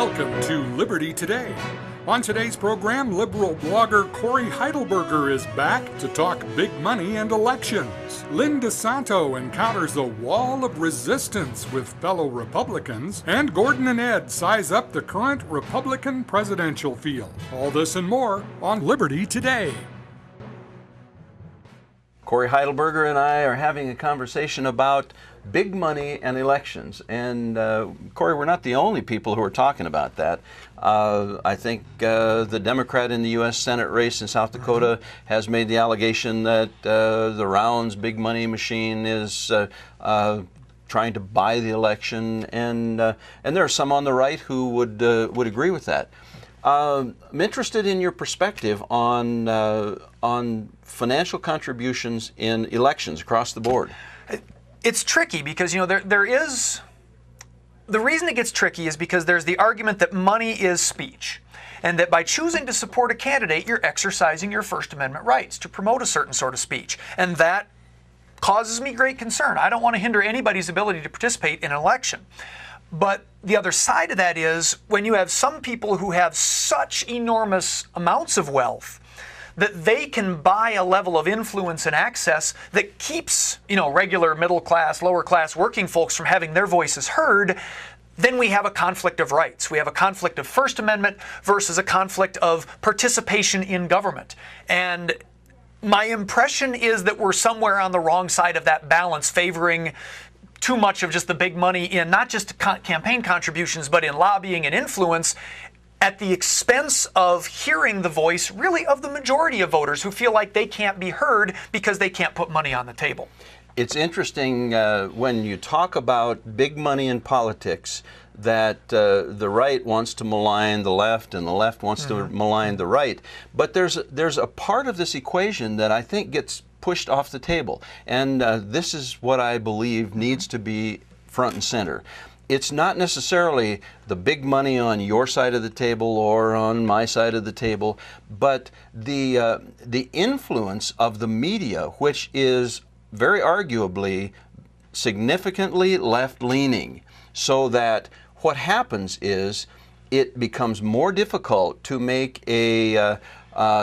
Welcome to Liberty Today. On today's program, liberal blogger Cory Heidelberger is back to talk big money and elections. Lynn DeSanto encounters a wall of resistance with fellow Republicans, and Gordon and Ed size up the current Republican presidential field. All this and more on Liberty Today. Cory Heidelberger and I are having a conversation about big money and elections. And Cory, we're not the only people who are talking about that. I think the Democrat in the U.S. Senate race in South Dakota has made the allegation that the Rounds big money machine is trying to buy the election, and there are some on the right who would agree with that. I'm interested in your perspective on financial contributions in elections across the board. It's tricky because, there is, the reason it gets tricky is because there's the argument that money is speech, and that by choosing to support a candidate, you're exercising your First Amendment rights to promote a certain sort of speech. And that causes me great concern. I don't want to hinder anybody's ability to participate in an election. But the other side of that is when you have some people who have such enormous amounts of wealth that they can buy a level of influence and access that keeps, regular middle class, lower class working folks from having their voices heard, then we have a conflict of rights. We have a conflict of First Amendment versus a conflict of participation in government. And my impression is that we're somewhere on the wrong side of that balance, favoring too much of just the big money in not just campaign contributions, but in lobbying and influence, at the expense of hearing the voice, really, of the majority of voters who feel like they can't be heard because they can't put money on the table. It's interesting when you talk about big money in politics that the right wants to malign the left and the left wants to malign the right. But there's a part of this equation that I think gets pushed off the table. And this is what I believe needs to be front and center. It's not necessarily the big money on your side of the table or on my side of the table, but the influence of the media, which is very arguably significantly left-leaning, so that what happens is it becomes more difficult to make a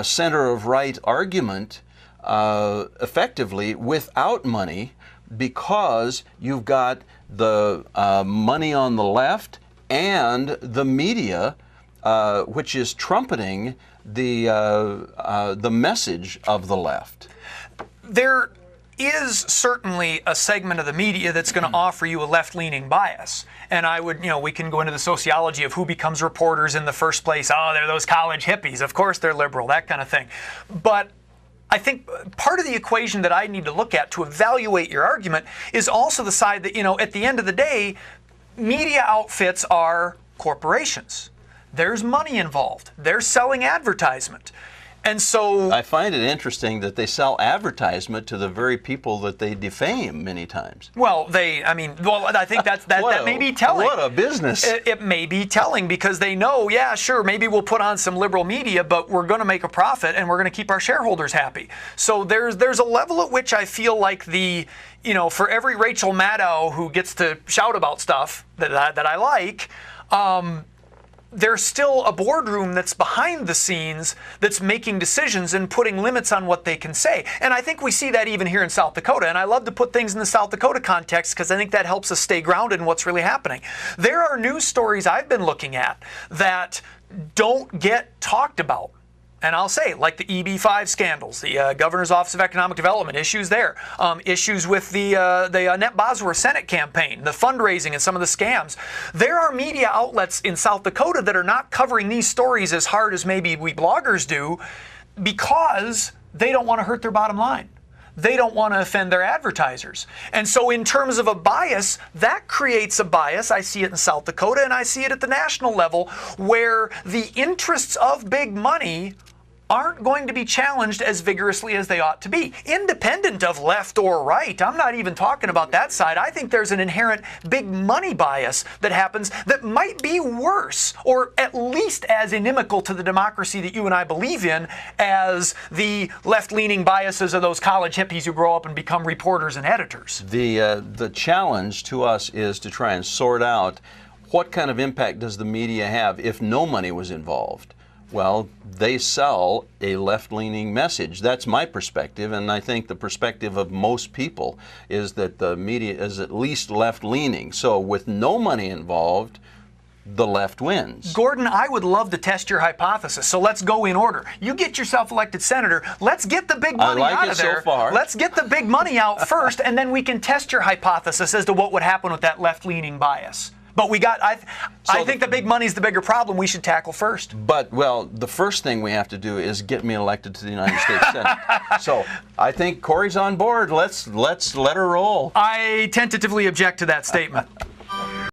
center of right argument effectively without money, because you've got the money on the left and the media, which is trumpeting the message of the left. There is certainly a segment of the media that's going to offer you a left-leaning bias. And I would, we can go into the sociology of who becomes reporters in the first place. Oh, they're those college hippies. Of course they're liberal, that kind of thing. But I think part of the equation that I need to look at to evaluate your argument is also the side that, at the end of the day, media outfits are corporations. There's money involved. They're selling advertisement. And so I find it interesting that they sell advertisement to the very people that they defame many times. Well, I think that may be telling. What a business. It may be telling because they know, yeah, sure, maybe we'll put on some liberal media, but we're going to make a profit and we're going to keep our shareholders happy. So there's a level at which I feel like for every Rachel Maddow who gets to shout about stuff that I like, there's still a boardroom that's behind the scenes that's making decisions and putting limits on what they can say. And I think we see that even here in South Dakota. And I love to put things in the South Dakota context because I think that helps us stay grounded in what's really happening. There are news stories I've been looking at that don't get talked about. And I'll say, like the EB-5 scandals, the Governor's Office of Economic Development, issues there, issues with the Annette Bosworth Senate campaign, the fundraising and some of the scams. There are media outlets in South Dakota that are not covering these stories as hard as maybe we bloggers do because they don't want to hurt their bottom line. They don't want to offend their advertisers. And so in terms of a bias, that creates a bias. I see it in South Dakota and I see it at the national level where the interests of big money aren't going to be challenged as vigorously as they ought to be, independent of left or right. I'm not even talking about that side. I think there's an inherent big money bias that happens that might be worse, or at least as inimical to the democracy that you and I believe in as the left-leaning biases of those college hippies who grow up and become reporters and editors. The challenge to us is to try and sort out what kind of impact does the media have if no money was involved? Well, they sell a left-leaning message. That's my perspective, and I think the perspective of most people is that the media is at least left-leaning. So with no money involved, the left wins. Gordon, I would love to test your hypothesis, so let's go in order. You get yourself elected senator. Let's get the big money out of there. So far. Let's get the big money out first, and then we can test your hypothesis as to what would happen with that left-leaning bias. But I think the big money's the bigger problem we should tackle first. But, well, the first thing we have to do is get me elected to the United States Senate. So I think Corey's on board. Let's let her roll. I tentatively object to that statement.